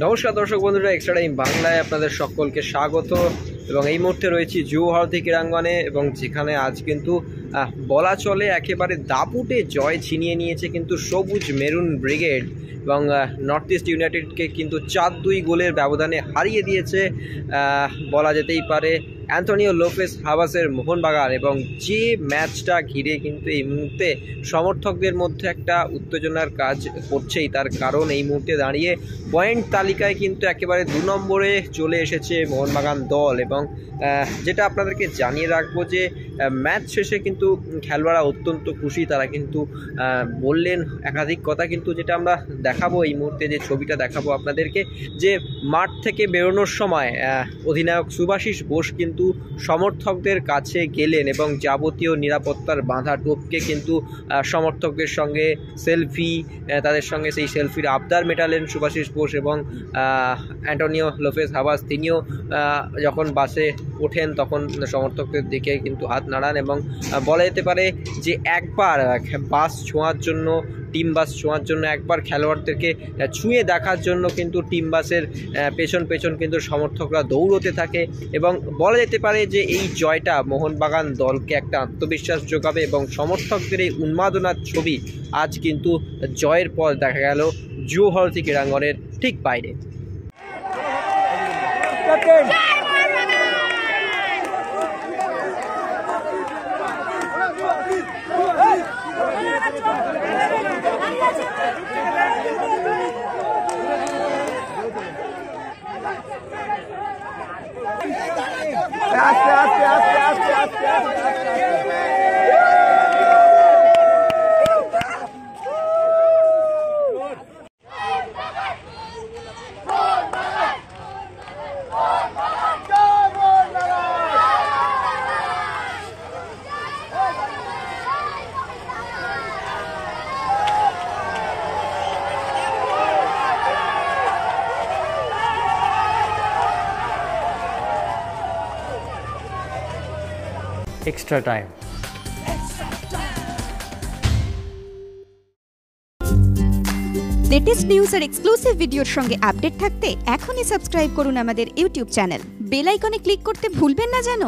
নমস্কার দর্শক বন্ধুরা, এক্সট্রা টাইম বাংলায় আপনাদের সকলকে স্বাগত। এবং এই মুহূর্তে রয়েছি যুবভারতী ক্রীড়াঙ্গনে, এবং যেখানে আজ কিন্তু বলা চলে একেবারে দাপুটে জয় ছিনিয়ে নিয়েছে কিন্তু সবুজ মেরুন ব্রিগেড, এবং নর্থ ইস্ট ইউনাইটেডকে কিন্তু 4-2 গোলের ব্যবধানে হারিয়ে দিয়েছে বলা যেতেই পারে অ্যান্টনিও লোপেস হাভাসের মোহনবাগান। এবং যে ম্যাচটা ঘিরে কিন্তু এই মুহূর্তে সমর্থকদের মধ্যে একটা উত্তেজনার কাজ করছেই, তার কারণ এই মুহূর্তে দাঁড়িয়ে পয়েন্ট তালিকায় কিন্তু একেবারে 2 নম্বরে চলে এসেছে মোহনবাগান দল। এবং যেটা আপনাদেরকে জানিয়ে রাখবো যে ম্যাচ শেষে কিন্তু খেলোয়াড়রা অত্যন্ত খুশি। তারা কিন্তু বললেন একাধিক কথা, কিন্তু যেটা আমরা দেখাবো এই মুহূর্তে, যে ছবিটা দেখাবো আপনাদেরকে, যে মাঠ থেকে বেরোনোর সময় অধিনায়ক সুভাশিস বোস কিন্তু সমর্থকদের কাছে গেলেন এবং যাবতীয় নিরাপত্তার বাঁধা টোপকে কিন্তু সমর্থকদের সঙ্গে সেলফি, তাদের সঙ্গে সেই সেলফির আবদার মেটালেন সুভাশিস বোস। এবং অ্যান্টনিও লোপেস হাভাস তিনিও যখন বাসে ওঠেন তখন সমর্থকদের দিকে কিন্তু হাত নাড়ান, এবং বলা যেতে পারে যে একবার বাস ছোঁয়ার জন্য, টিম বাস ছোঁয়ার জন্য, একবার খেলোয়াড়দেরকে ছুঁয়ে দেখার জন্য কিন্তু টিম বাসের পেছন পেছন কিন্তু সমর্থকরা দৌড়তে থাকে। এবং বলা যেতে পারে যে এই জয়টা মোহনবাগান দলকে একটা আত্মবিশ্বাস যোগাবে, এবং সমর্থকদের এই উন্মাদনার ছবি আজ কিন্তু জয়ের পর দেখা গেল যুবভারতী ক্রীড়াঙ্গনের ঠিক বাইরে। আস্তে আস্তে আস্তে আস্তে আস্তে extra time. লেটেস্ট নিউজ আর এক্সক্লুসিভ ভিডিওর সঙ্গে আপডেট থাকতে এখনই সাবস্ক্রাইব করুন আমাদের ইউটিউব চ্যানেল। বেল আইকনে ক্লিক করতে ভুলবেন না যেন।